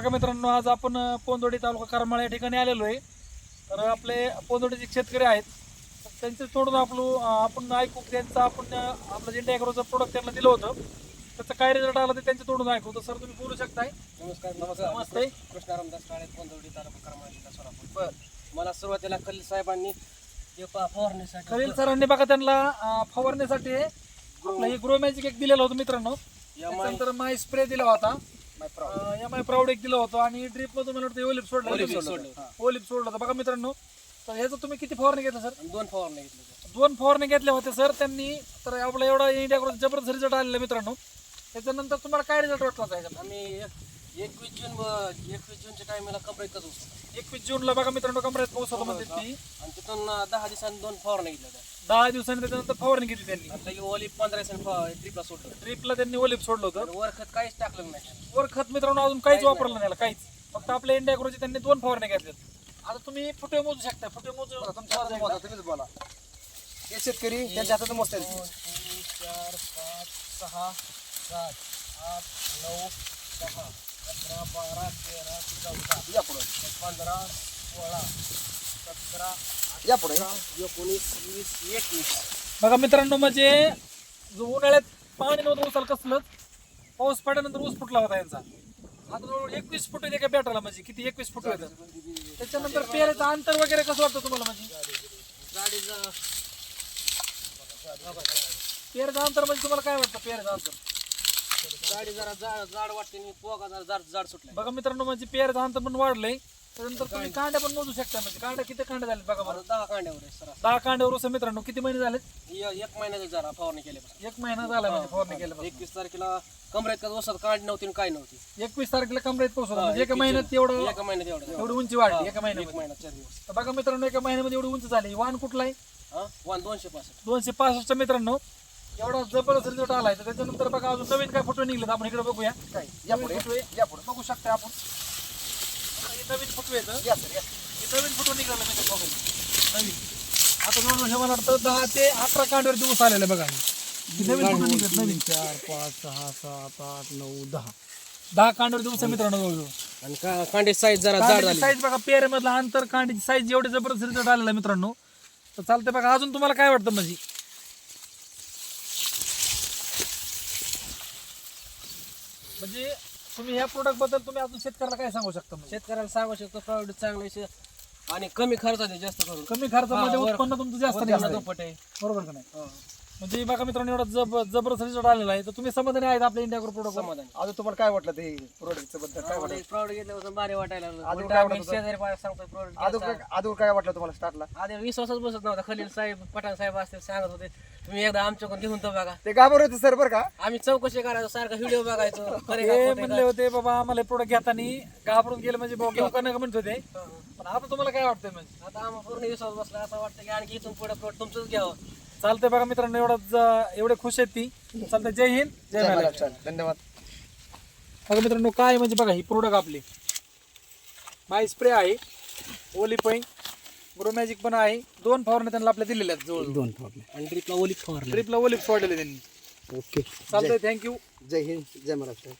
बघा मित्रांनो, आज आपण पोंदोडी तालुका करमाळ या ठिकाणी आलेलो आहे. तर आपले पोंदोडीचे शेतकरी आहेत, तर त्यांचे तोडून आपण ऐकू त्यांचं आपण आपलं झेंडा ॲग्रोचं प्रोडक्ट त्यांना दिलं होतं. त्याचा काय रिझल्ट आला ते त्यांचे तोडून ऐकू. तर सर तुम्ही बोलू शकताय. नमस्कार. नमस्ते. कृष्णा रामदास काळे, पोंदोडी तालुका करमाळ जिल्हा सोलापूर. बरं, मला सुरुवातीला खलील साहेबांनी फवारणीसाठी खलील सरांनी बघा त्यांना फवारण्यासाठी आपलं हे ग्रो मॅजिक एक दिलेलं होतं मित्रांनो. त्यानंतर माय स्प्रे दिला होता, एम आय प्राऊड एक दिलं होतं आणि ड्रीप मध्ये मला वाटतं ओलिप सोडलं होतं. बघा मित्रांनो, तर ह्याचं तुम्ही किती फवारणी घेतलं सर? 2 फवारणी घेतले. 2 फवारणी घेतल्या होत्या सर त्यांनी. तर आपला एवढा इंडिया कडून जबरदस्त रिझल्ट आलेला मित्रांनो. त्याच्यानंतर तुम्हाला काय रिझल्ट वाटला त्याच्यात? आम्ही 21 जूनच्या टायमाला कमरेत होतो. 21 जूनला बघा मित्रांनो कमरेत पाऊस होता म्हणते ती. आणि तिथून 10 दिवसांनी 2 फवारणी घेतल्या होत्या. 10 दिवसांनी त्याच्यानंतर फवारणी घेतली त्यांनी. आता ओली 15 दिवसांनी ट्रिपला सोडलं. ट्रिपला त्यांनी ओलिप सोडलं होतं. वर खत काहीच टाकलं नाही. वर खत मित्रांनो अजून काहीच वापरलं नाही, काहीच. फक्त आपल्या इंडिया कडून त्यांनी 2 फवारणी घेतल्यात. आता तुम्ही फुटे मोजू शकता. फुटे मोजू तुम्हीच बोला. हे शेतकरी त्यांच्या हातात मस्त आहे. 2, 3, 4, 5, 6, 7, 8, 9, 10, 11, 12, 13, 14, 15, 16, 17, 18, 19, 20, 21. बघा मित्रांनो, म्हणजे जो उन्हाळ्यात पाणी नव्हतं उसाला कसलंच, पाऊस पडल्यानंतर ऊस फुटला होता यांचा. आता जवळ 21 फूट एका बॅटरला, म्हणजे किती 21 फूट होतं. त्याच्यानंतर पेराचं अंतर वगैरे कसं वाटतं तुम्हाला? म्हणजे गाडीचं पेराचं अंतर म्हणजे तुम्हाला काय वाटतं? पेराचं अंतर गाडी जरा जाड वाटते आणि पोगा जरा जाड सुटला. बघा मित्रांनो, म्हणजे पेराचं अंतर पण वाढलंय. त्यानंतर तुम्ही कांड्या पण मोजू शकता. म्हणजे कांड्या किती कांड्या झाले बघा बरं. 10 कांड्यावर आहे सर. 10 कांड्यावर ऊस मित्रांनो. किती महिने झाले? 1 महिन्याचा जरा फवारणी केल्यापासून. 1 महिना झाला म्हणजे फवारणी केल्यापासून. 21 तारखेला कमरेत का वसात कांडी नव्हती आणि काय नव्हती. 21 तारखेला कमरेत पाऊस होता. म्हणजे एका महिन्यात एवढं 1 महिन्यात एवढी उंची वाढली. एका 1 महिन्यामध्ये. महिना 4 दिवस. तर बघा मित्रांनो, एका महिन्यामध्ये एवढी उंच झाली. वाण कुठला आहे? 265. 265 मित्रांनो. एवढा जबरदस्त रिझल्ट आलाय. तर त्याच्यानंतर बघा अजून नवीन काय फोटो निघलेत, आपण इकडे बघूया. काय यापुढे बघू शकता आपण. हे नवीन फोटो येतं. हे नवीन फोटो निघाला मी बघा नवीन. आता जवळ हे मला वाटतं 10 ते 18 कांड्यावर दिवस आलेले बघा. हे नवीन फोटो निघत. नवीन 4 5 6 7 8 9 10 कांड्यावर दिवस मित्रांनो जवळजवळ. आणि कांडी साईज जरा जाड झाली. साईज बघा, पेऱ्यामधला अंतर, कांडीची साईज एवढे जबरदस्त रिझल्ट आलेला मित्रांनो. तर चालतंय बघा. अजून तुम्हाला काय वाटतं? म्हणजे तुम्ही ह्या प्रोडक्ट बद्दल तुम्ही अजून शेतकऱ्याला काय सांगू शकता? शेतकऱ्याला सांगू शकतो प्रॉडक्ट चांगले आणि कमी खर्चात आहे, जास्त करून. कमी खर्चामध्ये उत्पन्न तुमचं जास्त नाही. दुप्पट आहे. बरोबर का नाही? म्हणजे बघा मित्रांनो, एवढा जबरदस्त रिझल्ट आलेला आहे. तर तुम्ही समाधानी आहेत आपल्या इंडिया प्रोडक्ट? समाधान. अजून तुम्हाला काय वाटलं ते प्रोडक्टचं बद्दल? काय वाटलं? प्रॉडक्ट घेतल्यापासून भारी वाटायला लागलं. अजून उलटं काय आम्ही वाटत शेजारी पाहिजे सांगतो प्रॉडक्ट. अजून काय वाटलं तुम्हाला स्टार्टला? आधी विश्वासच बसत नव्हता. खलील साहेब, पठाण साहेब असते सांगत होते, तुम्ही एकदा आमच्याकडून घेऊन तो बघा. ते घाबरत होते सर बरं का? आम्ही चौकशी करायचो, सारखा व्हिडिओ बघायचो. खरे का हे खोटे म्हणले होते बाबा आम्हाला प्रोडक्ट घेताना घाबरून गेलं, म्हणजे भाऊ घेऊ का नाही म्हणत होते. पण आता तुम्हाला काय वाटतंय? म्हणजे आता आम्हाला पूर्ण विश्वास बसला. आता वाटतं की आणखी इथून पुढे प्लॉट तुमचंच घ्यावं. चालतंय बघा मित्रांनो, एवढे खुश आहेत ती. चालतंय. जय हिंद, जय महाराष्ट्र. धन्यवाद. बघा मित्रांनो, काय म्हणजे बघा, ही प्रोडक्ट आपली माय स्प्रे आहे, ओलिपाईन, ग्रो मॅजिक पण आहे. 2 फवारण्या त्यांना आपल्या दिलेल्या आहेत जवळ. 2 फवारणी. आणि ट्रिपला ओलिक फवारली. ट्रिपला ओलिप सोडलेले त्यांनी. ओके. चालतंय. थँक्यू. जय हिंद, जय महाराष्ट्र.